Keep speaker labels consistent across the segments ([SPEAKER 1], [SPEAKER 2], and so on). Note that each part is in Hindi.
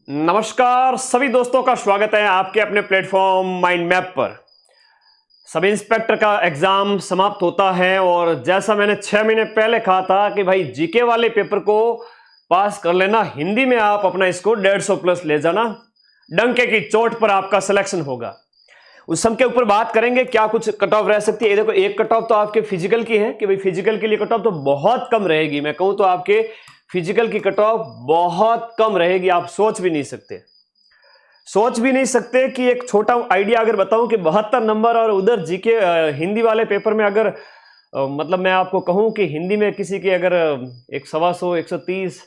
[SPEAKER 1] नमस्कार सभी दोस्तों का स्वागत है आपके अपने प्लेटफॉर्म माइंड मैप पर। सब इंस्पेक्टर का एग्जाम समाप्त होता है और जैसा मैंने 6 महीने पहले कहा था कि भाई जीके वाले पेपर को पास कर लेना, हिंदी में आप अपना स्कोर 150 प्लस ले जाना, डंके की चोट पर आपका सिलेक्शन होगा। उस सब के ऊपर बात करेंगे, क्या कुछ कट ऑफ रह सकती है। देखो, एक कट ऑफ तो आपके फिजिकल की है कि भाई फिजिकल के लिए कट ऑफ तो बहुत कम रहेगी। मैं कहूं तो आपके फिजिकल की कट ऑफ बहुत कम रहेगी। आप सोच भी नहीं सकते कि एक छोटा आइडिया अगर बताऊं कि 72 नंबर और उधर जीके हिंदी वाले पेपर में अगर मतलब मैं आपको कहूं कि हिंदी में किसी के अगर 125 130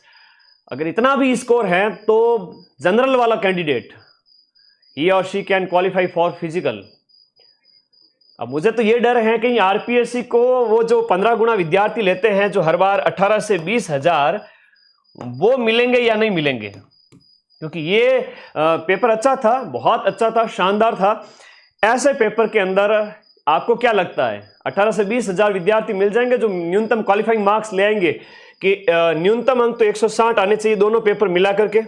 [SPEAKER 1] अगर इतना भी स्कोर है तो जनरल वाला कैंडिडेट ही और she can qualify for physical. अब मुझे तो ये डर है कि आरपीएससी को वो जो 15 गुना विद्यार्थी लेते हैं, जो हर बार 18 से 20 हजार, वो मिलेंगे या नहीं मिलेंगे। क्योंकि ये पेपर अच्छा था, बहुत अच्छा था, शानदार था। ऐसे पेपर के अंदर आपको क्या लगता है 18 से 20 हजार विद्यार्थी मिल जाएंगे जो न्यूनतम क्वालिफाइंग मार्क्स ले आएंगे कि न्यूनतम अंक तो 160 आने चाहिए दोनों पेपर मिला करके,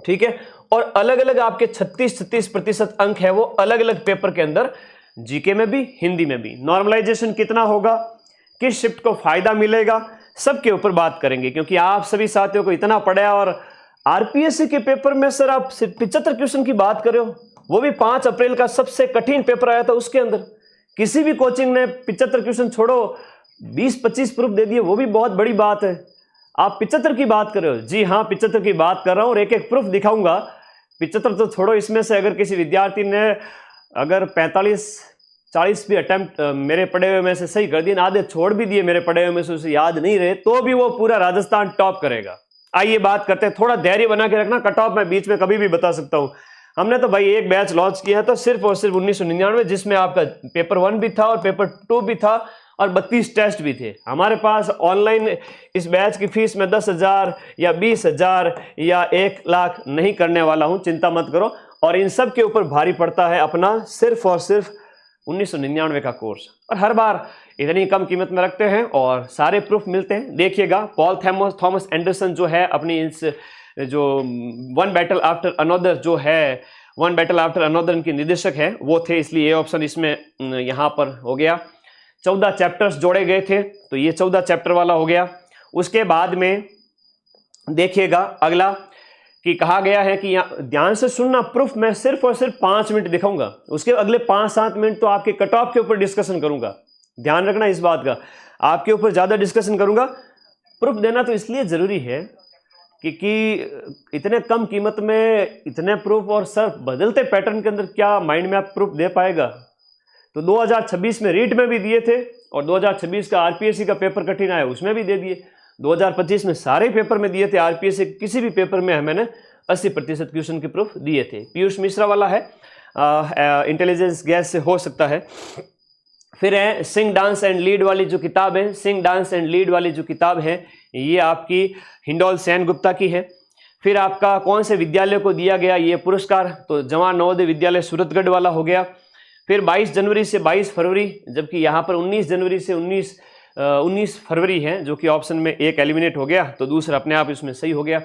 [SPEAKER 1] ठीक है। और अलग अलग आपके 36% अंक है वो अलग अलग पेपर के अंदर, जीके में भी हिंदी में भी। नॉर्मलाइजेशन कितना होगा, किस शिफ्ट को फायदा मिलेगा, सबके ऊपर बात करेंगे। क्योंकि आप सभी साथियों को इतना पढ़ा और आरपीएससी के पेपर में सर आप सिर्फ 75 क्वेश्चन की बात कर रहे हो, वो भी 5 अप्रैल का सबसे कठिन पेपर आया था, उसके अंदर किसी भी कोचिंग ने 75 क्वेश्चन छोड़ो 20-25 प्रूफ दे दिए, वो भी बहुत बड़ी बात है। आप 75 की बात कर रहे हो? जी हाँ, 75 की बात कर रहा हूं और एक एक प्रूफ दिखाऊंगा। 75 तो छोड़ो, इसमें से अगर किसी विद्यार्थी ने अगर 45-40 भी अटेम्प्ट मेरे पढ़े हुए में से सही कर दिए, आधे छोड़ भी दिए मेरे पढ़े हुए में से, उसे याद नहीं रहे, तो भी वो पूरा राजस्थान टॉप करेगा। आइए बात करते हैं, थोड़ा धैर्य बना के रखना। कट ऑफ मैं बीच में कभी भी बता सकता हूं। हमने तो भाई एक बैच लॉन्च किया था सिर्फ और सिर्फ 1999, जिसमें आपका पेपर 1 भी था और पेपर 2 भी था और 32 टेस्ट भी थे हमारे पास। ऑनलाइन इस बैच की फीस में 10,000 या 20,000 या 1 लाख नहीं करने वाला हूं, चिंता मत करो। और इन सब के ऊपर भारी पड़ता है अपना सिर्फ और सिर्फ 1999 का कोर्स, और हर बार इतनी कम कीमत में रखते हैं और सारे प्रूफ मिलते हैं। देखिएगा, पॉल थॉमस एंडरसन जो है अपनी इस जो वन बैटल आफ्टर अनदर जो है, वन बैटल आफ्टर अनदर इनके निदेशक हैं, वो थे, इसलिए ये ऑप्शन इसमें यहां पर हो गया। 14 चैप्टर्स जोड़े गए थे तो ये 14 चैप्टर वाला हो गया। उसके बाद में देखिएगा अगला कि कहा गया है कि ध्यान से सुनना, प्रूफ मैं सिर्फ और सिर्फ 5 मिनट दिखाऊंगा, उसके अगले 5-7 मिनट तो आपके कट ऑफ के ऊपर डिस्कशन करूंगा। ध्यान रखना इस बात का, आपके ऊपर ज्यादा डिस्कशन करूंगा। प्रूफ देना तो इसलिए जरूरी है क्योंकि इतने कम कीमत में इतने प्रूफ, और सर बदलते पैटर्न के अंदर क्या माइंड मैप प्रूफ दे पाएगा। तो 2026 में रीट में भी दिए थे और 2026 का आरपीएससी का पेपर कठिन आया उसमें भी दे दिए। 2025 में सारे पेपर में दिए थे, आरपीएससी किसी भी पेपर में मैंने 80% क्वेश्चन के प्रूफ दिए थे। पीयूष मिश्रा वाला है, इंटेलिजेंस गैस से हो सकता है। फिर है सिंग डांस एंड लीड वाली जो किताब है, सिंग डांस एंड लीड वाली जो किताब है, ये आपकी हिंडोल सेन गुप्ता की है। फिर आपका कौन से विद्यालय को दिया गया ये पुरस्कार, तो जवाहर नवोदय विद्यालय सूरतगढ़ वाला हो गया। फिर 22 जनवरी से 22 फरवरी, जबकि यहाँ पर 19 जनवरी से 19 फरवरी है, जो कि ऑप्शन में एक एलिमिनेट हो गया तो दूसरा अपने आप इसमें सही हो गया।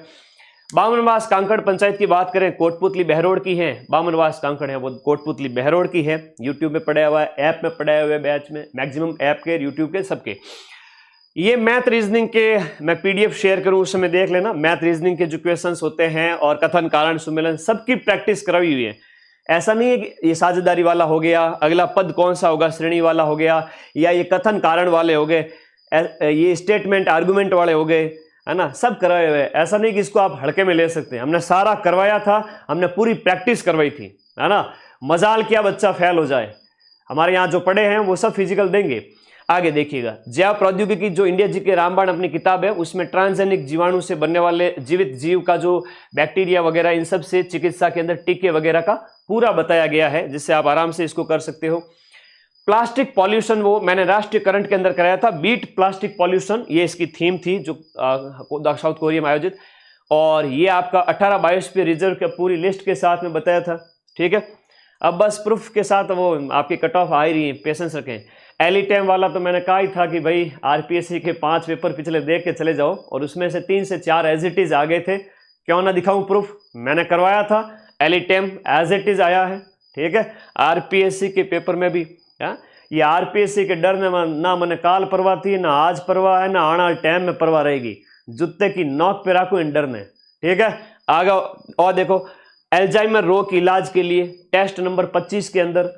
[SPEAKER 1] बामनवास कांकड़ पंचायत की बात करें, कोटपुतली बहरोड की है। बामनवास कांकड़ है वो कोटपुतली बहरोड की है। यूट्यूब में पढ़ा हुआ है, ऐप में पढ़ाए हुए बैच में, मैक्सिमम ऐप के, यूट्यूब के, सबके। ये मैथ रीजनिंग के मैं पीडीएफ शेयर करूं, उस समय देख लेना। मैथ रीजनिंग के जो क्वेश्चंस होते हैं और कथन कारण सुमेलन सबकी प्रैक्टिस कराई हुई है। ऐसा नहीं है कि ये साझेदारी वाला हो गया, अगला पद कौन सा होगा, श्रेणी वाला हो गया, या ये कथन कारण वाले हो गए, ये स्टेटमेंट आर्गुमेंट वाले हो गए, है ना, सब करवाए हुए। ऐसा नहीं कि इसको आप हड़के में ले सकते हैं, हमने सारा करवाया था, हमने पूरी प्रैक्टिस करवाई थी, है ना। मजाल क्या बच्चा फेल हो जाए, हमारे यहाँ जो पढ़े हैं वो सब फिजिकल देंगे। आगे देखिएगा, जैव प्रौद्योगिकी जो इंडिया जी के रामबाण अपनी किताब है, उसमें ट्रांसजेनिक जीवाणु से बनने वाले जीवित जीव का जो बैक्टीरिया वगैरह, इन सब से चिकित्सा के अंदर टीके वगैरह का पूरा बताया गया है, जिससे आप आराम से इसको कर सकते हो। प्लास्टिक पॉल्यूशन वो मैंने राष्ट्रीय करंट के अंदर कराया था, बीट प्लास्टिक पॉल्यूशन, ये इसकी थीम थी जो साउथ कोरिया में आयोजित, और ये आपका 18 बायोस्फीयर रिजर्व के पूरी लिस्ट के साथ में बताया था, ठीक है। अब बस प्रूफ के साथ वो आपकी कट ऑफ आ ही रही है, पेशेंस रखें। एलिटेम वाला तो मैंने कहा ही था कि भाई आरपीएससी के 5 पेपर पिछले देख के चले जाओ, और उसमें से 3 से 4 एज इट इज आ गए थे, क्यों ना दिखाऊं प्रूफ, मैंने करवाया था, एलिटेम एज इट इज आया है, ठीक है। आरपीएससी के पेपर में भी ये आरपीएससी के डर ने ना मैंने काल परवाह थी, ना आज परवाह है, ना आना टाइम में परवाह रहेगी, जूते की नोक पे रखो इन डर ने, ठीक है। आगे और देखो, अल्जाइमर रोग के इलाज के लिए टेस्ट नंबर 25 के अंदर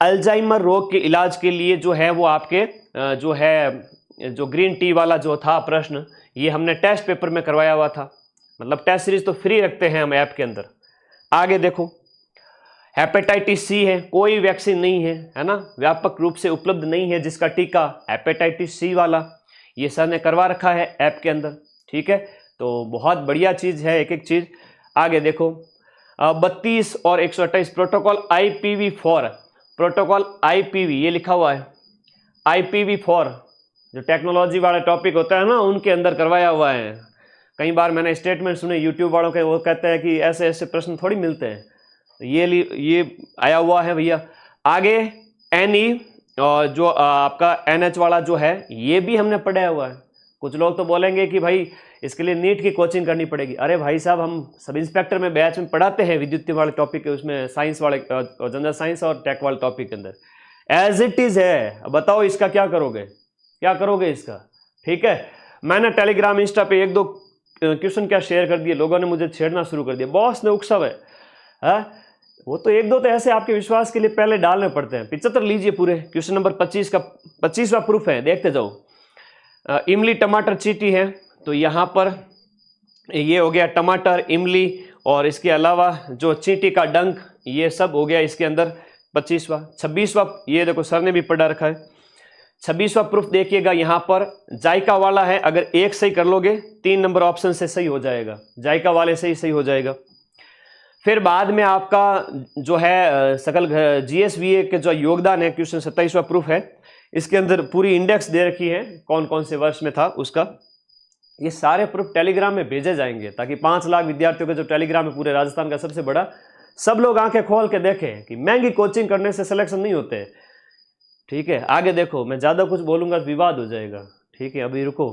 [SPEAKER 1] अल्जाइमर रोग के इलाज के लिए जो है वो आपके जो है जो ग्रीन टी वाला जो था प्रश्न, ये हमने टेस्ट पेपर में करवाया हुआ था। मतलब टेस्ट सीरीज तो फ्री रखते हैं हम ऐप के अंदर। आगे देखो, हेपेटाइटिस सी है, कोई वैक्सीन नहीं है, है ना, व्यापक रूप से उपलब्ध नहीं है जिसका टीका, हेपेटाइटिस सी वाला ये सर ने करवा रखा है ऐप के अंदर, ठीक है। तो बहुत बढ़िया चीज़ है, एक एक चीज़। आगे देखो, 32 और 128 प्रोटोकॉल IPv4, प्रोटोकॉल IPv ये लिखा हुआ है, IPv4 जो टेक्नोलॉजी वाला टॉपिक होता है ना, उनके अंदर करवाया हुआ है। कई बार मैंने स्टेटमेंट सुने यूट्यूब वालों के, वो कहते हैं कि ऐसे ऐसे प्रश्न थोड़ी मिलते हैं, ये आया हुआ है भैया। आगे NE और जो आपका NH वाला जो है, ये भी हमने पढ़ाया हुआ है। कुछ लोग तो बोलेंगे कि भाई इसके लिए नीट की कोचिंग करनी पड़ेगी। अरे भाई साहब, हम सब इंस्पेक्टर में बैच में पढ़ाते हैं विद्युत वाले टॉपिक के, उसमें साइंस वाले जनरल साइंस और टेक वाले टॉपिक के अंदर एज इट इज है। अब बताओ इसका क्या करोगे, क्या करोगे इसका, ठीक है। मैंने टेलीग्राम इंस्टा पे 1-2 क्वेश्चन क्या शेयर कर दिए, लोगों ने मुझे छेड़ना शुरू कर दिया, बॉस ने उकसाव है। वो तो 1-2 तो ऐसे आपके विश्वास के लिए पहले डालने पड़ते हैं। 75 लीजिए पूरे, क्वेश्चन नंबर 25 का 25वां प्रूफ है, देखते जाओ। इमली टमाटर चीटी है, तो यहाँ पर ये हो गया टमाटर, इमली और इसके अलावा जो चींटी का डंक, ये सब हो गया इसके अंदर 25वां। 26वां ये देखो सर ने भी पढ़ा रखा है। 26वां प्रूफ देखिएगा, यहाँ पर जायका वाला है, अगर एक सही कर लोगे 3 नंबर ऑप्शन से सही हो जाएगा, जायका वाले से ही सही हो जाएगा। फिर बाद में आपका जो है सकल GSVA के जो योगदान है, क्वेश्चन 27वां प्रूफ है, इसके अंदर पूरी इंडेक्स दे रखी है, कौन कौन से वर्ष में था उसका। ये सारे प्रूफ टेलीग्राम में भेजे जाएंगे ताकि 5 लाख विद्यार्थियों का जो टेलीग्राम है पूरे राजस्थान का सबसे बड़ा, सब लोग आंखें खोल के देखें कि महंगी कोचिंग करने से सिलेक्शन नहीं होते, ठीक है। आगे देखो, मैं ज़्यादा कुछ बोलूंगा तो विवाद हो जाएगा, ठीक है, अभी रुको।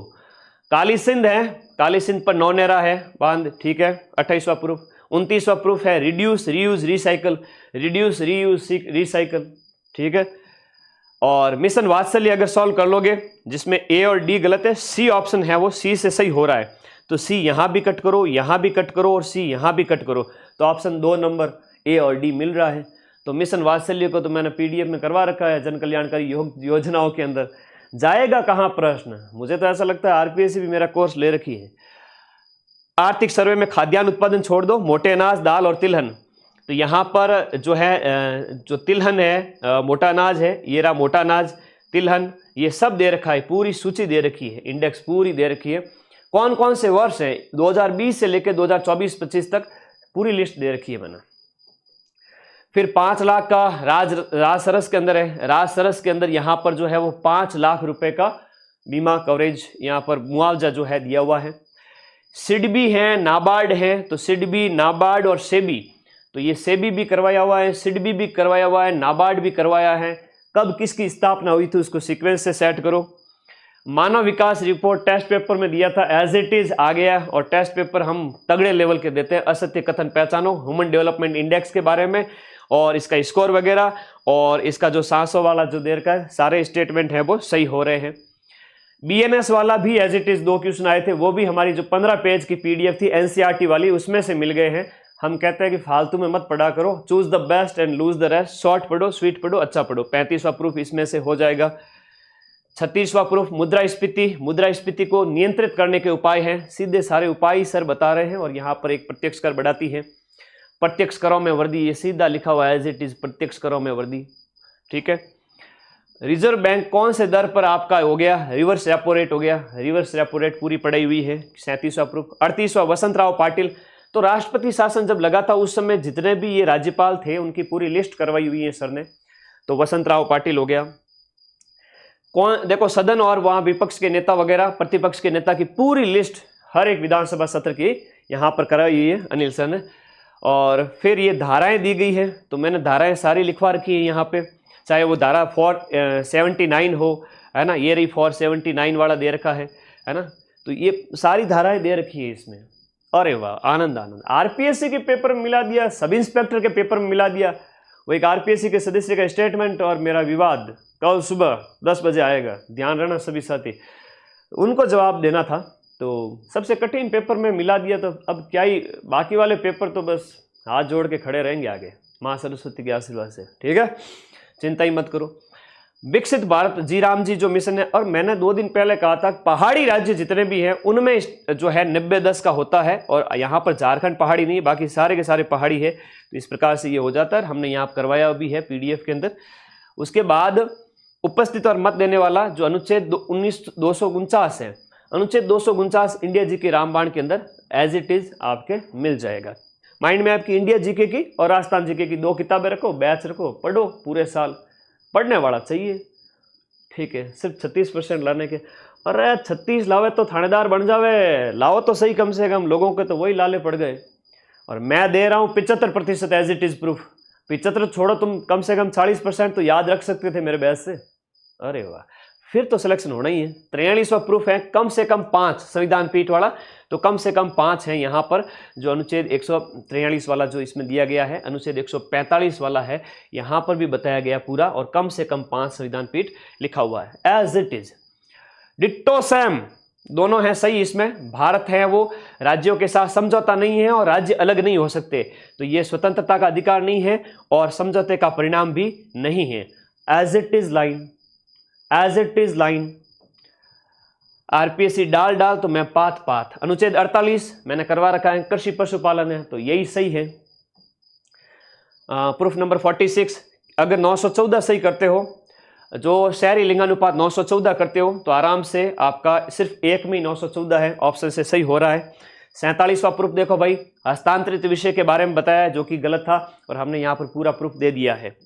[SPEAKER 1] काली सिंध है, काली सिंध पर नौनेरा है बांध, ठीक है, 28वां प्रूफ। 29वां प्रूफ है reduce reuse recycle, reduce reuse recycle, ठीक है। और मिशन वात्सल्य अगर सॉल्व कर लोगे, जिसमें A और D गलत है, C ऑप्शन है वो C से सही हो रहा है, तो C यहाँ भी कट करो, यहाँ भी कट करो और C यहाँ भी कट करो, तो ऑप्शन 2 नंबर A और D मिल रहा है। तो मिशन वात्सल्य को तो मैंने PDF में करवा रखा है, जन कल्याणकारी योजनाओं के अंदर। जाएगा कहाँ प्रश्न, मुझे तो ऐसा लगता है RPSC भी मेरा कोर्स ले रखी है। आर्थिक सर्वे में खाद्यान्न उत्पादन छोड़ दो, मोटे अनाज, दाल और तिलहन, तो यहाँ पर जो है जो तिलहन है, मोटा अनाज है, ये रहा मोटा अनाज, तिलहन, ये सब दे रखा है, पूरी सूची दे रखी है, इंडेक्स पूरी दे रखी है। कौन कौन से वर्ष है 2020 से लेकर 2024-25 तक पूरी लिस्ट दे रखी है मैंने। फिर 5 लाख का राज सरस के अंदर है, राज सरस के अंदर यहाँ पर जो है वो 5 लाख रुपए का बीमा कवरेज, यहाँ पर मुआवजा जो है दिया हुआ है। सिडबी है, नाबार्ड है, तो सिडबी, नाबार्ड और सेबी, तो ये सेबी भी करवाया हुआ है, सिडबी भी करवाया हुआ है, नाबार्ड भी करवाया है। कब किसकी स्थापना हुई थी उसको सीक्वेंस से सेट करो। मानव विकास रिपोर्ट टेस्ट पेपर में दिया था, एज इट इज आ गया, और टेस्ट पेपर हम तगड़े लेवल के देते हैं। असत्य कथन पहचानो, ह्यूमन डेवलपमेंट इंडेक्स के बारे में और इसका स्कोर वगैरह, और इसका जो 700 वाला जो देर का है, सारे स्टेटमेंट है वो सही हो रहे हैं। BNS वाला भी एज इट इज 2 क्वेश्चन आए थे, वो भी हमारी जो 15 पेज की PDF थी NCERT वाली, उसमें से मिल गए हैं। हम कहते हैं कि फालतू में मत पढ़ा करो, choose the best and lose the rest, short पढ़ो, स्वीट पढ़ो, अच्छा पढ़ो। 35वां प्रूफ इसमें से हो जाएगा। 36वां प्रूफ मुद्रास्फीति, मुद्रास्फीति को नियंत्रित करने के उपाय हैं, सीधे सारे उपाय सर बता रहे हैं। और यहाँ पर एक प्रत्यक्ष कर बढ़ाती है, प्रत्यक्ष करों में वृद्धि, ये सीधा लिखा हुआ है एज इट इज, प्रत्यक्ष करों में वृद्धि, ठीक है। रिजर्व बैंक कौन से दर पर आपका हो गया, रिवर्स रेपो रेट हो गया, रिवर्स रेपो रेट पूरी पढ़ाई हुई है। 37वां प्रूफ। 38वां वसंतराव पाटिल, तो राष्ट्रपति शासन जब लगा था उस समय जितने भी ये राज्यपाल थे उनकी पूरी लिस्ट करवाई हुई है सर ने, तो वसंतराव पाटिल हो गया। कौन, देखो सदन और वहां विपक्ष के नेता वगैरह, प्रतिपक्ष के नेता की पूरी लिस्ट हर एक विधानसभा सत्र की यहाँ पर कराई हुई है अनिल सर ने। और फिर ये धाराएं दी गई है, तो मैंने धाराएं सारी लिखवा रखी है यहाँ पे, चाहे वो धारा 479 हो, है ना, ये रही 479 वाला दे रखा है ना, तो ये सारी धाराएं दे रखी है इसमें, अरे वाह, आनंद आनंद। आरपीएससी के पेपर में मिला दिया, सब इंस्पेक्टर के पेपर में मिला दिया। वो एक आरपीएससी के सदस्य का स्टेटमेंट और मेरा विवाद कल सुबह 10 बजे आएगा, ध्यान रहना सभी साथी। उनको जवाब देना था, तो सबसे कठिन पेपर में मिला दिया, तो अब क्या ही, बाकी वाले पेपर तो बस हाथ जोड़ के खड़े रहेंगे आगे माँ सरस्वती के आशीर्वाद से। ठीक है, चिंता ही मत करो। विकसित भारत जी राम जी जो मिशन है, और मैंने 2 दिन पहले कहा था पहाड़ी राज्य जितने भी हैं उनमें जो है 90-10 का होता है, और यहाँ पर झारखंड पहाड़ी नहीं, बाकी सारे के सारे पहाड़ी है। तो इस प्रकार से ये हो जाता है, हमने यहाँ करवाया भी है पीडीएफ के अंदर। उसके बाद उपस्थित और मत देने वाला जो अनुच्छेद 249 है, अनुच्छेद 249 इंडिया जी के रामबाण के अंदर एज इट इज आपके मिल जाएगा। माइंड में आपकी इंडिया जीके की और राजस्थान जीके की 2 किताबें रखो, बैच रखो, पढ़ो पूरे साल, पढ़ने वाला चाहिए। ठीक है, सिर्फ 36% लाने के, अरे 36 लावे तो थानेदार बन जावे, लाओ तो सही कम से कम, लोगों के तो वही लाले पड़ गए। और मैं दे रहा हूँ 75% एज इट इज प्रूफ। 75 छोड़ो, तुम कम से कम 40% तो याद रख सकते थे मेरे बैच से। अरे वाह, फिर तो सिलेक्शन होना ही है। 43वां प्रूफ है कम से कम 5 संविधान पीठ वाला, तो कम से कम 5 है यहाँ पर। जो अनुच्छेद 143 वाला जो इसमें दिया गया है, अनुच्छेद 145 वाला है, यहाँ पर भी बताया गया पूरा, और कम से कम 5 संविधान पीठ लिखा हुआ है as it is. Ditto same, दोनों हैं सही। इसमें भारत है वो राज्यों के साथ समझौता नहीं है, और राज्य अलग नहीं हो सकते, तो ये स्वतंत्रता का अधिकार नहीं है और समझौते का परिणाम भी नहीं है। As it is line, as it is line. RPSC डाल तो मैं पात। अनुच्छेद 48 मैंने करवा रखा है, कृषि पशुपालन है, तो यही सही है। प्रूफ नंबर 46, अगर 914 सही करते हो, जो शहरी लिंगानुपात 914 करते हो, तो आराम से आपका सिर्फ एक में 914 है, ऑप्शन से सही हो रहा है। 47वां प्रूफ देखो भाई, हस्तांतरित विषय के बारे में बताया जो कि गलत था, और हमने यहाँ पर पूरा प्रूफ दे दिया है।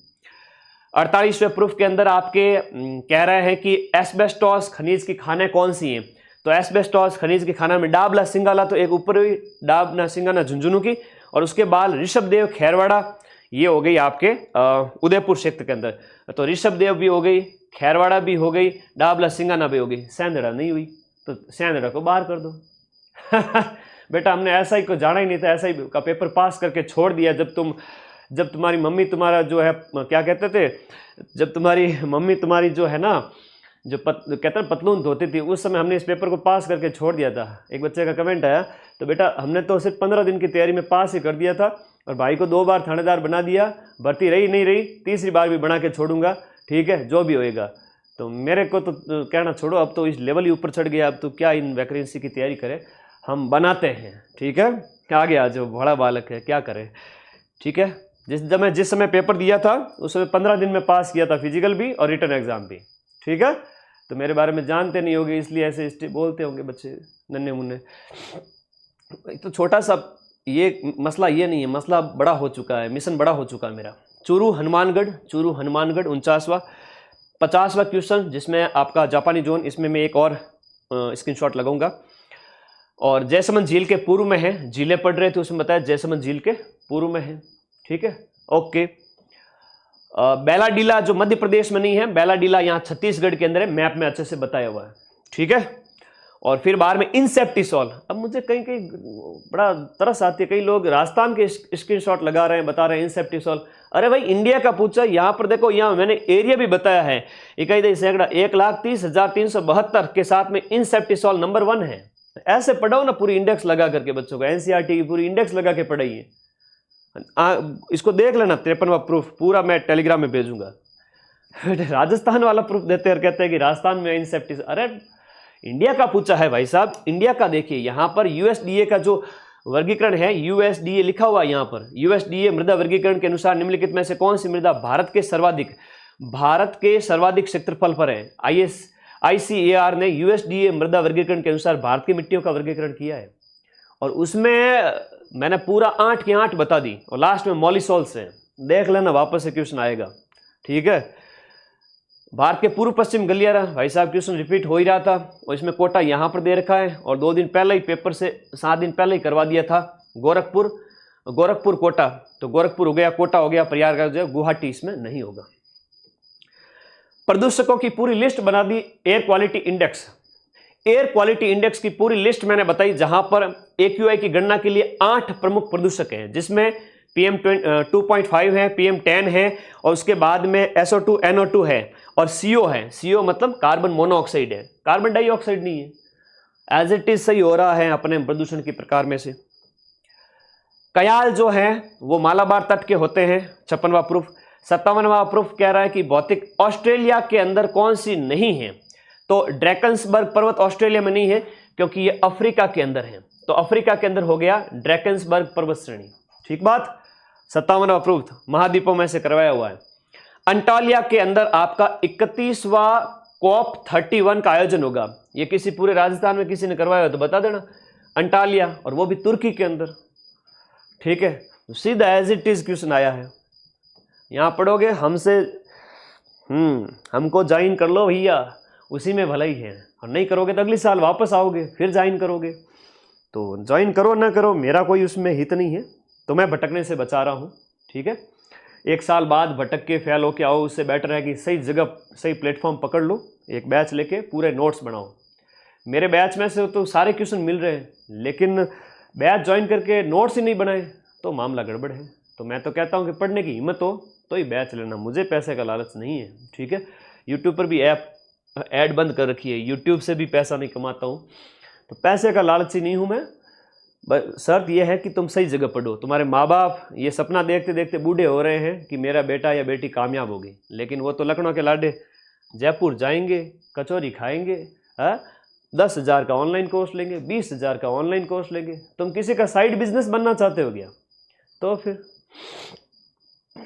[SPEAKER 1] 48वें प्रूफ के अंदर आपके कह रहे हैं कि एस्बेस्टॉस खनिज की खानें कौन सी हैं, तो एस्बेस्टॉस खनिज की खाना में डाबला सिंगाला, तो एक ऊपर हुई डाबना सिंगाना झुंझुनू की, और उसके बाद ऋषभदेव खैरवाड़ा, ये हो गई आपके उदयपुर क्षेत्र के अंदर। तो ऋषभदेव भी हो गई, खैरवाड़ा भी हो गई, डाबला सिंगाना भी हो गई, सेंधड़ा नहीं हुई, तो सेंधड़ा को बाहर कर दो। बेटा हमने ऐसा ही को जाना ही नहीं था, ऐसा ही का पेपर पास करके छोड़ दिया। जब तुम्हारी मम्मी तुम्हारा जो है क्या कहते थे, जब तुम्हारी मम्मी तुम्हारी जो है ना, जो कहते हैं पतलून धोती थी, उस समय हमने इस पेपर को पास करके छोड़ दिया था। एक बच्चे का कमेंट आया, तो बेटा हमने तो सिर्फ 15 दिन की तैयारी में पास ही कर दिया था, और भाई को 2 बार थानेदार बना दिया, भर्ती रही नहीं रही, तीसरी बार भी बना के छोड़ूंगा, ठीक है, जो भी होएगा। तो मेरे को तो कहना छोड़ो, अब तो इस लेवल ही ऊपर चढ़ गया, अब तो क्या इन वैकेंसी की तैयारी करें, हम बनाते हैं। ठीक है, आगे आ जाओ, बड़ा बालक है, क्या करें। ठीक है, जिस समय पेपर दिया था उस समय 15 दिन में पास किया था, फिजिकल भी और रिटर्न एग्जाम भी। ठीक है, तो मेरे बारे में जानते नहीं होंगे, इसलिए ऐसे बोलते होंगे बच्चे नन्हे मुन्ने। तो छोटा सा ये मसला ये नहीं है, मसला बड़ा हो चुका है, मिशन बड़ा हो चुका है मेरा। चूरू हनुमानगढ़ 49वां 50वां क्वेश्चन, जिसमें आपका जापानी जोन, इसमें मैं एक और स्क्रीनशॉट लगाऊंगा। और जयसमंद झील के पूर्व में है, झीलें पढ़ रहे थे उसमें बताया जयसमंद झील के पूर्व में है। ठीक है, ओके। बेलाडीला जो मध्य प्रदेश में नहीं है, बेलाडीला यहाँ छत्तीसगढ़ के अंदर है, मैप में अच्छे से बताया हुआ है। ठीक है, और फिर बाहर में इंसेप्टिसोल। अब मुझे कहीं कहीं बड़ा तरस आती है, कई लोग राजस्थान के स्क्रीनशॉट लगा रहे हैं, बता रहे हैं इंसेप्टिसोल। अरे भाई इंडिया का पूछा, यहाँ पर देखो, यहाँ मैंने एरिया भी बताया है, 1,30,372 के साथ में इंसेप्टिसोल नंबर 1 है। ऐसे पढ़ाओ ना पूरी इंडेक्स लगा करके बच्चों को, एनसीईआरटी की पूरी इंडेक्स लगा के पढ़ाइए। इसको देख लेना, 53वां प्रूफ पूरा मैं टेलीग्राम में भेजूंगा। राजस्थान वाला प्रूफ देते हैं और कहते हैं कि राजस्थान में इंसेप्टिसोल। अरे इंडिया का पूछा है भाई साहब, इंडिया का देखिए, यहाँ पर यूएसडीए का जो वर्गीकरण है, यूएसडीए लिखा हुआ है यहाँ पर। यूएसडीए मृदा वर्गीकरण के अनुसार निम्नलिखित में से कौन सी मृदा भारत के सर्वाधिक क्षेत्रफल पर है। आईसीएआर ने यूएसडीए मृदा वर्गीकरण के अनुसार भारत की मिट्टियों का वर्गीकरण किया है, और उसमें मैंने पूरा 8 की 8 बता दी, और लास्ट में मॉलिसॉल से देख लेना, वापस से क्वेश्चन आएगा। ठीक है, भारत के पूर्व पश्चिम गलियारा, भाई साहब क्वेश्चन रिपीट हो ही रहा था, और इसमें कोटा यहाँ पर दे रखा है, और 2 दिन पहले ही पेपर से 7 दिन पहले ही करवा दिया था। गोरखपुर कोटा, तो गोरखपुर हो गया, कोटा हो गया, प्रयागराज हो गया, गुवाहाटी इसमें नहीं होगा। प्रदूषकों की पूरी लिस्ट बना दी। Air quality index, air quality index की पूरी लिस्ट मैंने बताई, जहां पर AQI की गणना के लिए 8 प्रमुख प्रदूषक हैं, जिसमें PM 2.5 है, PM 10 है, और उसके बाद में SO2 NO2 है, और CO है। CO मतलब कार्बन मोनोऑक्साइड है, कार्बन डाइऑक्साइड नहीं है। एज इट इज सही हो रहा है अपने प्रदूषण की प्रकार में से। कयाल जो है वो मालाबार तट के होते हैं, 56वां प्रूफ। 57वां प्रूफ कह रहा है कि भौतिक ऑस्ट्रेलिया के अंदर कौन सी नहीं है, तो ड्रैकन्सबर्ग पर्वत ऑस्ट्रेलिया में नहीं है, क्योंकि ये अफ्रीका के अंदर है। तो अफ्रीका के अंदर हो गया ड्रैकन्सबर्ग पर्वत श्रेणी। ठीक बात। 57वां प्रूफ महाद्वीपों में से करवाया हुआ है। अंटालिया के अंदर आपका 31वां COP31 का आयोजन होगा। ये किसी पूरे राजस्थान में किसी ने करवाया हो तो बता देना। अंटालिया, और वो भी तुर्की के अंदर। ठीक है, तो सीधा एज इट इज क्वेश्चन आया है। यहां पढ़ोगे हमसे हमको ज्वाइन कर लो भैया, उसी में भलाई है, और नहीं करोगे तो अगले साल वापस आओगे फिर ज्वाइन करोगे। तो ज्वाइन करो ना करो, मेरा कोई उसमें हित नहीं है। तो मैं भटकने से बचा रहा हूँ। ठीक है, एक साल बाद भटक के फेल होके आओ, उससे बेटर है कि सही जगह सही प्लेटफॉर्म पकड़ लो, एक बैच लेके पूरे नोट्स बनाओ। मेरे बैच में से तो सारे क्वेश्चन मिल रहे हैं, लेकिन बैच ज्वाइन करके नोट्स ही नहीं बनाए तो मामला गड़बड़ है। तो मैं तो कहता हूँ कि पढ़ने की हिम्मत हो तो ही बैच लेना, मुझे पैसे का लालच नहीं है। ठीक है, यूट्यूब पर भी ऐड बंद कर रखी है, यूट्यूब से भी पैसा नहीं कमाता हूँ, तो पैसे का लालची नहीं हूँ मैं। शर्त यह है कि तुम सही जगह पढ़ो। तुम्हारे माँ बाप ये सपना देखते देखते बूढ़े हो रहे हैं कि मेरा बेटा या बेटी कामयाब होगी, लेकिन वो तो लखनऊ के लाडे जयपुर जाएंगे, कचौरी खाएंगे, 10,000 का ऑनलाइन कोर्स लेंगे, 20,000 का ऑनलाइन कोर्स लेंगे। तुम किसी का साइड बिजनेस बनना चाहते हो क्या? तो फिर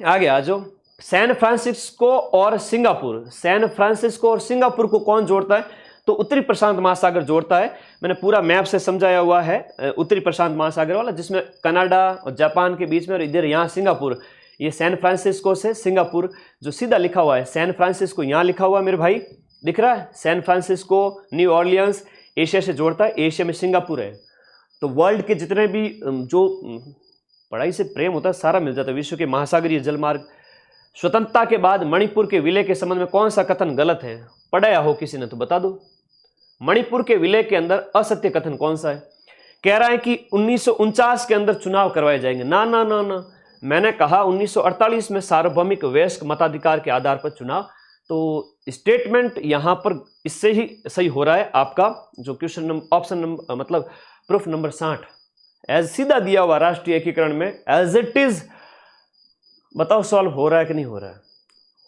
[SPEAKER 1] आगे आ जाओ। सैन फ्रांसिस्को और सिंगापुर, सैन फ्रांसिस्को और सिंगापुर को कौन जोड़ता है? तो उत्तरी प्रशांत महासागर जोड़ता है। मैंने पूरा मैप से समझाया हुआ है उत्तरी प्रशांत महासागर वाला, जिसमें कनाडा और जापान के बीच में, और इधर यहाँ सिंगापुर। ये सैन फ्रांसिस्को से सिंगापुर जो सीधा लिखा हुआ है, सैन फ्रांसिस्को यहाँ लिखा हुआ है मेरे भाई, दिख रहा है? San Francisco, New Orleans Asia से जोड़ता है, एशिया में सिंगापुर है। तो वर्ल्ड के जितने भी जो पढ़ाई से प्रेम होता है सारा मिल जाता है। विश्व के महासागरीय जलमार्ग। स्वतंत्रता के बाद मणिपुर के विलय के संबंध में कौन सा कथन गलत है? पढ़ाया हो किसी ने तो बता दो। मणिपुर के विलय के अंदर असत्य कथन कौन सा है? कह रहा है कि 1949 के अंदर चुनाव करवाए जाएंगे। ना ना ना ना, मैंने कहा 1948 में सार्वभौमिक वयस्क मताधिकार के आधार पर चुनाव। तो स्टेटमेंट यहां पर इससे ही सही हो रहा है। आपका जो क्वेश्चन ऑप्शन नंबर मतलब प्रूफ नंबर 60 एज सीधा दिया हुआ राष्ट्रीय एकीकरण में एज इट इज। बताओ सॉल्व हो रहा है कि नहीं हो रहा है?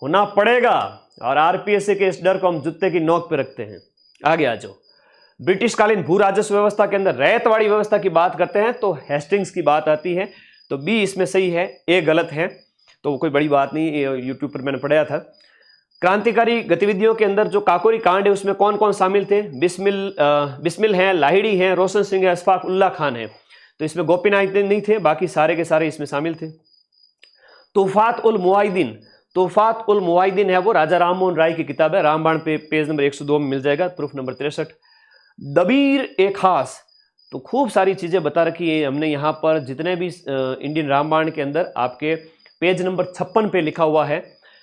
[SPEAKER 1] होना पड़ेगा। और आरपीएससी के इस डर को हम जूते की नोक पे रखते हैं। आगे आ जाओ। ब्रिटिश कालीन भू राजस्व व्यवस्था के अंदर रैयतवाड़ी व्यवस्था की बात करते हैं तो हेस्टिंग्स की बात आती है। तो बी इसमें सही है, ए गलत है, तो कोई बड़ी बात नहीं, यूट्यूब पर मैंने पढ़ाया था। क्रांतिकारी गतिविधियों के अंदर जो काकोरी कांड है उसमें कौन कौन शामिल थे? बिस्मिल हैं, लाहिड़ी हैं, रोशन सिंह है, अशफाक उल्लाह खान है। तो इसमें गोपीनाथ नहीं थे, बाकी सारे के सारे इसमें शामिल थे। तूफात उल मुआहिदीन, तूफात उल मुआहिदीन है वो राजा राम मोहन राय की किताब है। रामबाण पे पेज नंबर 102 में मिल जाएगा, प्रूफ नंबर 63। दबीर ए खास, तो खूब सारी चीजें बता रखी है हमने यहाँ पर। जितने भी इंडियन रामबाण के अंदर आपके पेज नंबर 56 पे लिखा हुआ है,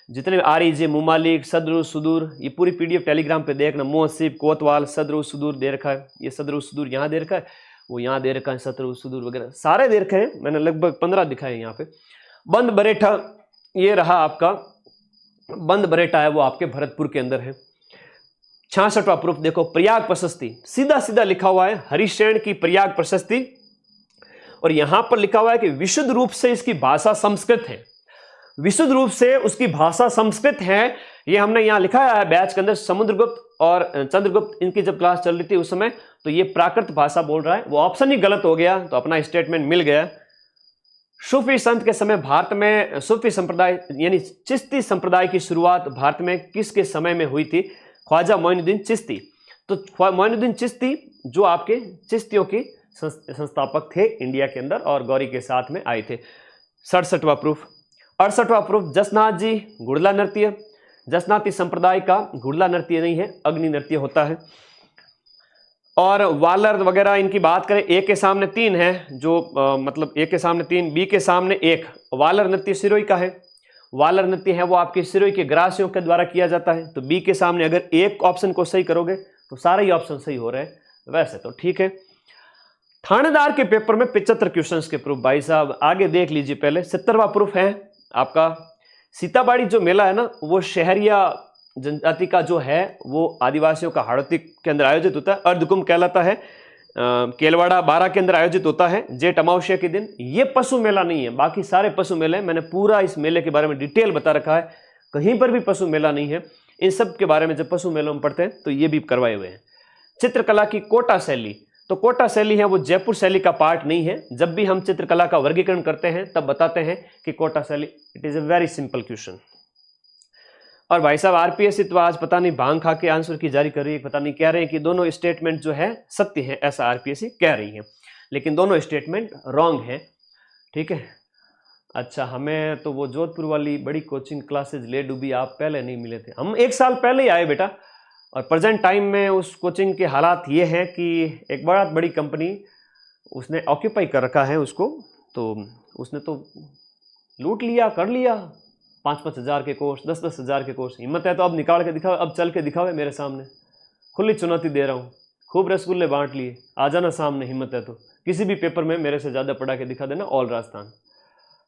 [SPEAKER 1] जितने आरिजे, मुमालिक, सदर सुदूर, ये पूरी पीडीएफ टेलीग्राम पे देखना। मुहसिब, कोतवाल, सदर सुदूर दे रखा है। ये सदर सुदूर यहाँ दे रखा है, वो यहाँ दे रखा है, सदर सुदूर वगैरह सारे दे रखे हैं। मैंने लगभग 15 दिखाए यहाँ पे। बंद बरेठा, ये रहा आपका बंद बरेठा है वो आपके भरतपुर के अंदर है। 66वां प्रूफ देखो, प्रयाग प्रशस्ति, सीधा सीधा लिखा हुआ है हरिशेन की प्रयाग प्रशस्ति, और यहां पर लिखा हुआ है कि विशुद्ध रूप से इसकी भाषा संस्कृत है। विशुद्ध रूप से उसकी भाषा संस्कृत है, ये हमने यहां लिखा है बैच के अंदर। समुद्रगुप्त और चंद्रगुप्त इनकी जब क्लास चल रही थी उस समय, तो ये प्राकृत भाषा बोल रहा है, वो ऑप्शन ही गलत हो गया, तो अपना स्टेटमेंट मिल गया। सूफी संत के समय भारत में सूफी संप्रदाय यानी चिश्ती संप्रदाय की शुरुआत भारत में किसके समय में हुई थी? ख्वाजा मोइनुद्दीन चिश्ती। तो मोइनुद्दीन चिश्ती जो आपके चिश्तियों के संस्थापक थे इंडिया के अंदर, और गौरी के साथ में आए थे। 67वां प्रूफ। 68वां प्रूफ, जसनाथ जी गुड़ला नृत्य। जसनाती संप्रदाय का गुड़ला नृत्य नहीं है, अग्नि नृत्य होता है। और वालर वगैरह इनकी बात करें, ए के सामने 3 है, जो मतलब ए के सामने 3, बी के सामने 1। वालर नृत्य सिरोही का है। वालर नृत्य है वो आपके सिरोही के ग्रासियों के द्वारा किया जाता है। तो बी के सामने अगर एक ऑप्शन को सही करोगे तो सारे ही ऑप्शन सही हो रहे हैं, वैसे तो ठीक है। थानेदार के पेपर में 75 क्वेश्चंस के प्रूफ। भाई साहब आगे देख लीजिए, पहले 70वां प्रूफ है आपका, सीताबाड़ी जो मेला है ना, वो शहरिया जनजाति का जो है वो आदिवासियों का हाड़ौती के अंदर आयोजित होता है, अर्धकुंभ कहलाता है, केलवाड़ा 12 के अंदर आयोजित होता है जेठ अमावस्या के दिन। ये पशु मेला नहीं है, बाकी सारे पशु मेले, मैंने पूरा इस मेले के बारे में डिटेल बता रखा है, कहीं पर भी पशु मेला नहीं है। इन सब के बारे में जब पशु मेलों में पढ़ते हैं तो ये भी करवाए हुए हैं। चित्रकला की कोटा शैली, तो कोटा शैली है वो जयपुर शैली का पार्ट नहीं है। जब भी हम चित्रकला का वर्गीकरण करते हैं तब बताते हैं कि कोटा शैली, it is a very simple question. और भाई साहब आरपीएससी तो आज पता नहीं भांग खा के आंसर की जारी कर रही है, पता नहीं कह रहे हैं कि दोनों स्टेटमेंट जो है सत्य है, ऐसा आरपीएससी कह रही है, लेकिन दोनों स्टेटमेंट रॉन्ग है, ठीक है। अच्छा, हमें तो वो जोधपुर वाली बड़ी कोचिंग क्लासेज ले डूबी, आप पहले नहीं मिले थे, हम 1 साल पहले ही आए बेटा। और प्रेजेंट टाइम में उस कोचिंग के हालात ये हैं कि एक बहुत बड़ी कंपनी उसने ऑक्यूपाई कर रखा है उसको, तो उसने तो लूट लिया, कर लिया, 5-5 हज़ार के कोर्स, 10-10 हज़ार के कोर्स। हिम्मत है तो अब निकाल के दिखाओ, अब चल के दिखाओ मेरे सामने, खुली चुनौती दे रहा हूँ, खूब रसगुल्ले बांट लिए, आ जाना सामने, हिम्मत है तो किसी भी पेपर में मेरे से ज़्यादा पढ़ा के दिखा देना, ऑल राजस्थान,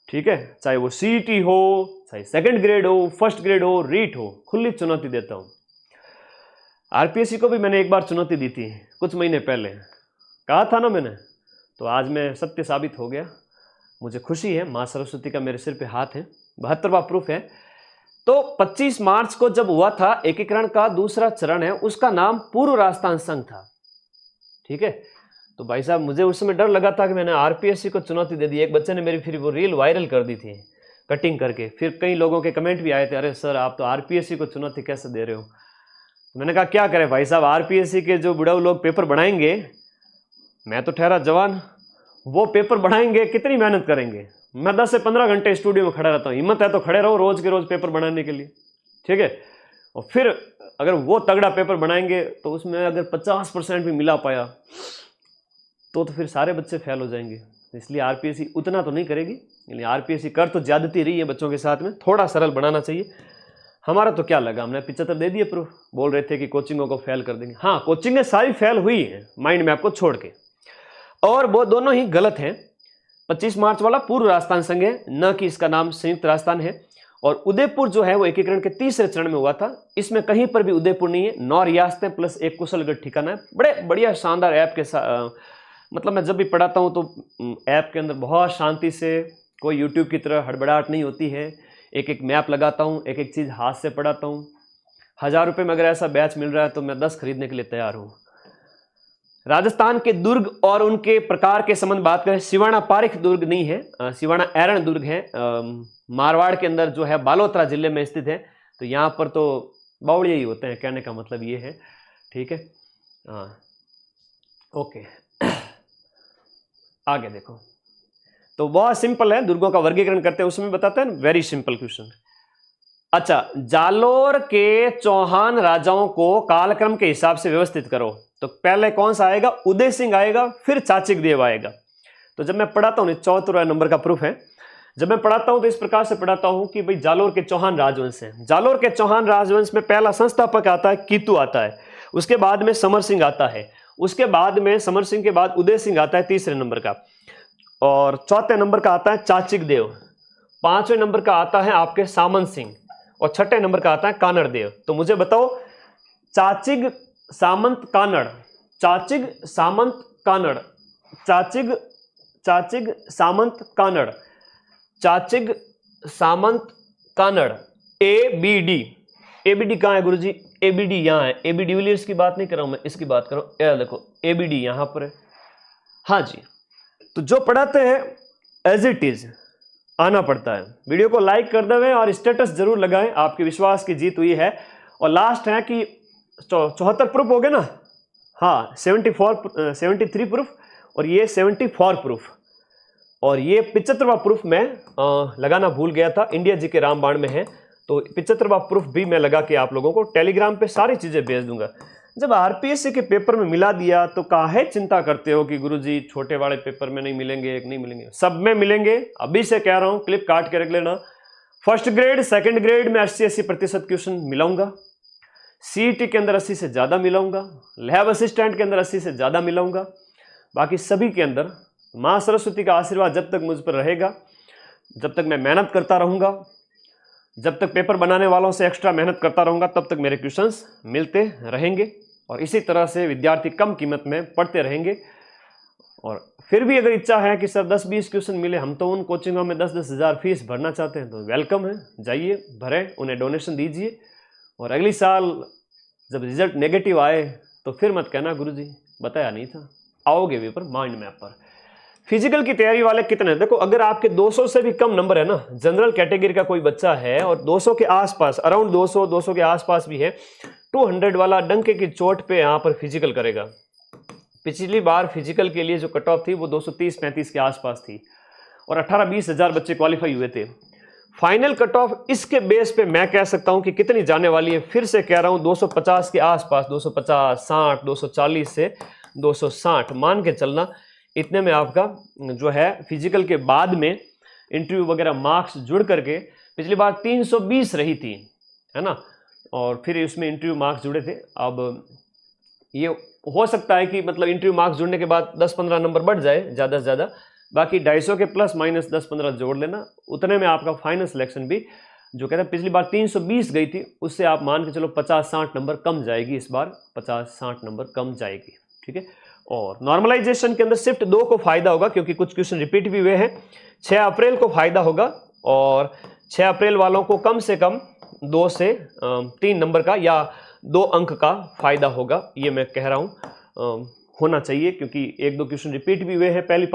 [SPEAKER 1] ठीक है, चाहे वो सीईटी हो, चाहे सेकंड ग्रेड हो, फर्स्ट ग्रेड हो, रीट हो, खुली चुनौती देता हूँ। आरपीएससी को भी मैंने एक बार चुनौती दी थी कुछ महीने पहले, कहा था ना मैंने, तो आज मैं सत्य साबित हो गया, मुझे खुशी है, माँ सरस्वती का मेरे सिर पे हाथ है। 72वां प्रूफ है। तो 25 मार्च को जब हुआ था एकीकरण का दूसरा चरण है, उसका नाम पूर्व राजस्थान संघ था, ठीक है। तो भाई साहब मुझे उस समय डर लगा था कि मैंने आरपीएससी को चुनौती दे दी। एक बच्चे ने मेरी फिर वो रील वायरल कर दी थी कटिंग करके, फिर कई लोगों के कमेंट भी आए थे, अरे सर आप तो आरपीएससी को चुनौती कैसे दे रहे हो। तो मैंने कहा क्या करें भाई साहब, आरपीएससी के जो बुढ़ाऊ लोग पेपर बनाएंगे, मैं तो ठहरा जवान, वो पेपर बनाएंगे, कितनी मेहनत करेंगे। मैं 10 से 15 घंटे स्टूडियो में खड़ा रहता हूँ, हिम्मत है तो खड़े रहो रोज के रोज पेपर बनाने के लिए, ठीक है। और फिर अगर वो तगड़ा पेपर बनाएंगे तो उसमें अगर 50% भी मिला पाया तो फिर सारे बच्चे फेल हो जाएंगे। इसलिए आरपीएससी उतना तो नहीं करेगी, लेकिन आरपीएससी कर तो ज्यादती रही है बच्चों के साथ में, थोड़ा सरल बनाना चाहिए। हमारा तो क्या लगा, हमने 75 दे दिए प्रूफ, बोल रहे थे कि कोचिंगों को फेल कर देंगे। हाँ, कोचिंगें सारी फेल हुई हैं माइंड मैप को छोड़ के, और वो दोनों ही गलत हैं। 25 मार्च वाला पूर्व राजस्थान संघ है, न कि इसका नाम संयुक्त राजस्थान है। और उदयपुर जो है वो एकीकरण के तीसरे चरण में हुआ था, इसमें कहीं पर भी उदयपुर नहीं है, 9 रियासतें प्लस एक कुशलगढ़ ठिकाना है। बड़े बढ़िया शानदार ऐप के साथ, मतलब मैं जब भी पढ़ाता हूँ तो ऐप के अंदर बहुत शांति से, कोई यूट्यूब की तरह हड़बड़ाहट नहीं होती है, एक एक मैप लगाता हूँ, एक एक चीज़ हाथ से पढ़ाता हूँ। 1000 रुपये में अगर ऐसा बैच मिल रहा है तो मैं 10 खरीदने के लिए तैयार हूँ। राजस्थान के दुर्ग और उनके प्रकार के संबंध बात करें, सिवाना पारिख दुर्ग नहीं है, सिवाना एरण दुर्ग है, मारवाड़ के अंदर जो है बालोतरा जिले में स्थित है। तो यहाँ पर तो बावड़िया ही होते हैं, कहने का मतलब ये है, ठीक है। हाँ ओके, आगे देखो, तो बहुत सिंपल है, दुर्गों का वर्गीकरण करते हैं उसमें बताते हैं, वेरी सिंपल क्वेश्चन। अच्छा, जालोर के चौहान राजाओं को कालक्रम के हिसाब से व्यवस्थित करो। तो पहले कौन सा आएगा, उदय सिंह आएगा, फिर चाचिक देव आएगा। तो जब मैं पढ़ाता हूँ, 74 नंबर का प्रूफ है, जब मैं पढ़ाता हूं तो इस प्रकार से पढ़ाता हूं कि भाई जालोर के चौहान राजवंश है। जालोर के चौहान राजवंश में पहला संस्थापक आता है कीतू आता है, उसके बाद में समर सिंह आता है, उसके बाद में समर सिंह के बाद उदय सिंह आता है तीसरे नंबर का, और चौथे नंबर का आता है चाचिक देव, पांचवें नंबर का आता है आपके सामंत सिंह, और छठे नंबर का आता है कानड़ देव। तो मुझे बताओ, चाचिग सामंत कानड़, चाचिग सामंत कानड़, चाचिग सामंत कानड़, चाचिग सामंत कानड़, एबीडी कहाँ है गुरुजी, एबीडी यहाँ है। एबी डिविलियर्स की बात नहीं कर रहा हूं मैं, इसकी बात करो, ये देखो एबीडी यहां पर है। हाँ जी, तो जो पढ़ाते हैं एज इट इज आना पड़ता है। वीडियो को लाइक कर देवें और स्टेटस जरूर लगाएं, आपके विश्वास की जीत हुई है। और लास्ट है कि 74 प्रूफ हो गए ना, हाँ 73 प्रूफ, और ये 74 प्रूफ, और ये 75वां प्रूफ मैं लगाना भूल गया था, इंडिया जी के रामबाण में है। तो 75वां प्रूफ भी मैं लगा के आप लोगों को टेलीग्राम पे सारी चीजें भेज दूंगा। जब आरपीएससी के पेपर में मिला दिया तो काहे चिंता करते हो कि गुरुजी छोटे वाले पेपर में नहीं मिलेंगे, एक नहीं मिलेंगे, सब में मिलेंगे। अभी से कह रहा हूं, क्लिप काट के रख लेना। फर्स्ट ग्रेड सेकंड ग्रेड में 80-80% क्वेश्चन मिलाऊंगा, सीईटी के अंदर 80 से ज़्यादा मिलाऊंगा, लैब असिस्टेंट के अंदर 80 से ज़्यादा मिलाऊंगा, बाकी सभी के अंदर माँ सरस्वती का आशीर्वाद जब तक मुझ पर रहेगा, जब तक मैं मेहनत करता रहूँगा, जब तक पेपर बनाने वालों से एक्स्ट्रा मेहनत करता रहूँगा, तब तक मेरे क्वेश्चंस मिलते रहेंगे और इसी तरह से विद्यार्थी कम कीमत में पढ़ते रहेंगे। और फिर भी अगर इच्छा है कि सर 10-20 क्वेश्चन मिले, हम तो उन कोचिंगों में 10-10 हज़ार फीस भरना चाहते हैं, तो वेलकम है, जाइए भरें, उन्हें डोनेशन दीजिए। और अगली साल जब रिजल्ट नेगेटिव आए तो फिर मत कहना गुरुजी बताया नहीं था, आओगे भी पर माइंड मैप पर। फिजिकल की तैयारी वाले कितने हैं? देखो, अगर आपके 200 से भी कम नंबर है ना, जनरल कैटेगरी का कोई बच्चा है और 200 के आसपास, अराउंड 200 के आसपास भी है, 200 वाला डंके की चोट पे यहाँ पर फिजिकल करेगा। पिछली बार फिजिकल के लिए जो कट ऑफ थी वो 230-35 के आसपास थी और 18-20 हज़ार बच्चे क्वालिफाई हुए थे। फाइनल कट ऑफ इसके बेस पे मैं कह सकता हूं कि कितनी जाने वाली है, फिर से कह रहा हूं 250 के आसपास, 250, 60, 240 से 260 मान के चलना। इतने में आपका जो है फिजिकल के बाद में इंटरव्यू वगैरह मार्क्स जुड़ करके पिछली बार 320 रही थी, है ना, और फिर उसमें इंटरव्यू मार्क्स जुड़े थे। अब ये हो सकता है कि मतलब इंटरव्यू मार्क्स जुड़ने के बाद 10-15 नंबर बढ़ जाए ज़्यादा से ज़्यादा, बाकी 250 के प्लस माइनस 10-15 जोड़ लेना, उतने में आपका फाइनल सिलेक्शन भी जो कहते हैं पिछली बार 320 गई थी, उससे आप मान के चलो 50-60 नंबर कम जाएगी, इस बार 50-60 नंबर कम जाएगी, ठीक है। और नॉर्मलाइजेशन के अंदर शिफ्ट 2 को फायदा होगा क्योंकि कुछ क्वेश्चन रिपीट भी हुए हैं। 6 अप्रैल को फायदा होगा और 6 अप्रैल वालों को कम से कम 2 से 3 नंबर का या 2 अंक का फायदा होगा, ये मैं कह रहा हूँ होना चाहिए, क्योंकि 1-2 क्वेश्चन रिपीट भी हुए हैं। पहली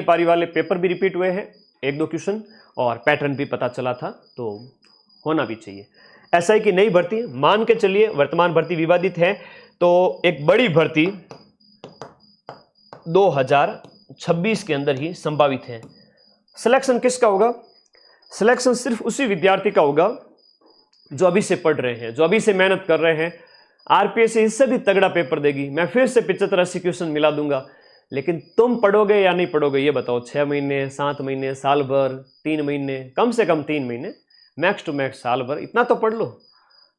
[SPEAKER 1] पारी वाले पेपर भी रिपीट हुए हैं 1-2 क्वेश्चन और पैटर्न भी पता चला था, तो होना भी चाहिए। एसआई की नई भर्ती मान के चलिए, वर्तमान भर्ती विवादित है, तो एक बड़ी भर्ती 2026 के अंदर ही संभावित है। सिलेक्शन किसका होगा? सिलेक्शन सिर्फ उसी विद्यार्थी का होगा जो अभी से पढ़ रहे हैं, जो अभी से मेहनत कर रहे हैं। आरपीएससी इससे भी तगड़ा पेपर देगी, मैं फिर से 75-80 क्वेश्चन मिला दूंगा, लेकिन तुम पढ़ोगे या नहीं पढ़ोगे ये बताओ। 6 महीने, 7 महीने, साल भर, 3 महीने, कम से कम 3 महीने, मैक्स टू मैक्स साल भर, इतना तो पढ़ लो,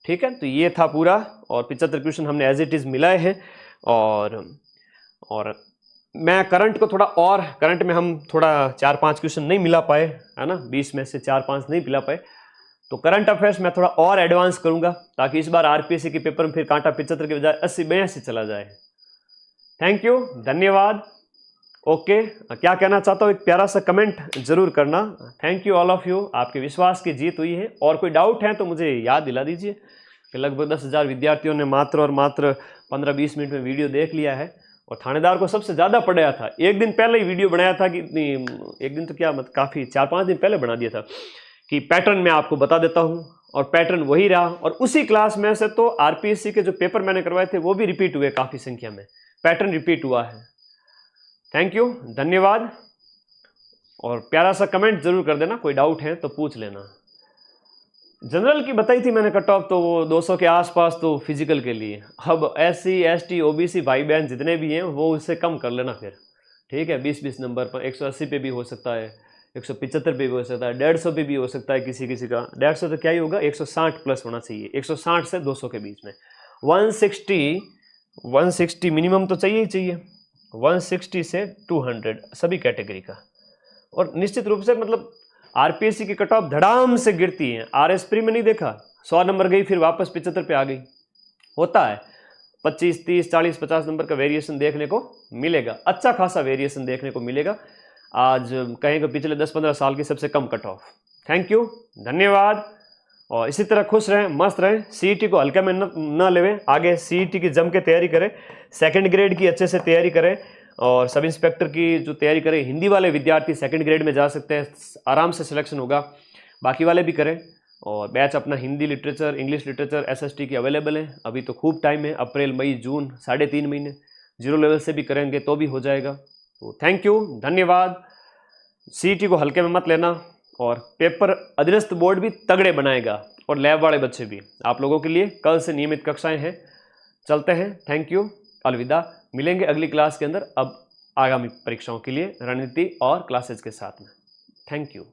[SPEAKER 1] ठीक है। तो ये था पूरा, और 75 क्वेश्चन हमने एज इट इज मिलाए हैं। और मैं करंट को थोड़ा, और करंट में हम थोड़ा 4-5 क्वेश्चन नहीं मिला पाए, है ना, 20 में से 4-5 नहीं मिला पाए, तो करंट अफेयर्स में थोड़ा और एडवांस करूंगा ताकि इस बार आरपीएससी के पेपर में फिर कांटा 75 के बजाय 80-82 चला जाए। थैंक यू, धन्यवाद। ओके, क्या कहना चाहता हूँ एक प्यारा सा कमेंट जरूर करना। Thank you all of you, आपके विश्वास की जीत हुई है। और कोई डाउट है तो मुझे याद दिला दीजिए कि लगभग 10,000 विद्यार्थियों ने मात्र और मात्र 15-20 मिनट में वीडियो देख लिया है और थानेदार को सबसे ज़्यादा पढ़ाया था। एक दिन पहले ही वीडियो बनाया था कि एक दिन तो क्या मतलब काफ़ी 4-5 दिन पहले बना दिया था कि पैटर्न मैं आपको बता देता हूँ, और पैटर्न वही रहा। और उसी क्लास में से तो आरपीएससी के जो पेपर मैंने करवाए थे वो भी रिपीट हुए काफ़ी संख्या में, पैटर्न रिपीट हुआ है। थैंक यू, धन्यवाद। और प्यारा सा कमेंट जरूर कर देना, कोई डाउट है तो पूछ लेना। जनरल की बताई थी मैंने कट ऑफ, तो वो 200 के आसपास तो फिजिकल के लिए। अब SC ST OBC भाई बहन जितने भी हैं वो उससे कम कर लेना फिर, ठीक है। 20-20 नंबर पर 180 पे भी हो सकता है, 175 पे भी हो सकता है, 150 पे भी हो सकता है किसी किसी का। 150 तो क्या ही होगा, 160 प्लस होना चाहिए, 160 से 200 के बीच में। 160 मिनिमम तो चाहिए ही चाहिए, 160 से 200 सभी कैटेगरी का। और निश्चित रूप से मतलब आरपीएससी की कट ऑफ धड़ाम से गिरती है। आरएस प्री में नहीं देखा, 100 नंबर गई फिर वापस 75 पे आ गई, होता है। 25, 30, 40, 50 नंबर का वेरिएशन देखने को मिलेगा, अच्छा खासा वेरिएशन देखने को मिलेगा। आज कहेंगे पिछले 10-15 साल की सबसे कम कट ऑफ। थैंक यू, धन्यवाद। और इसी तरह खुश रहें, मस्त रहें, सीईटी को हल्के में न लेवें, आगे सीईटी की जम के तैयारी करें, सेकंड ग्रेड की अच्छे से तैयारी करें, और सब इंस्पेक्टर की जो तैयारी करें। हिंदी वाले विद्यार्थी सेकंड ग्रेड में जा सकते हैं, आराम से सिलेक्शन होगा, बाकी वाले भी करें। और बैच अपना Hindi literature, English literature, SST की अवेलेबल है, अभी तो खूब टाइम है, अप्रैल मई जून 3.5 महीने। 0 लेवल से भी करेंगे तो भी हो जाएगा। तो थैंक यू, धन्यवाद। सीईटी को हल्के में मत लेना, और पेपर अधीनस्थ बोर्ड भी तगड़े बनाएगा, और लैब वाले बच्चे भी। आप लोगों के लिए कल से नियमित कक्षाएं हैं, चलते हैं। थैंक यू, अलविदा। मिलेंगे अगली क्लास के अंदर अब आगामी परीक्षाओं के लिए रणनीति और क्लासेज के साथ में। Thank you.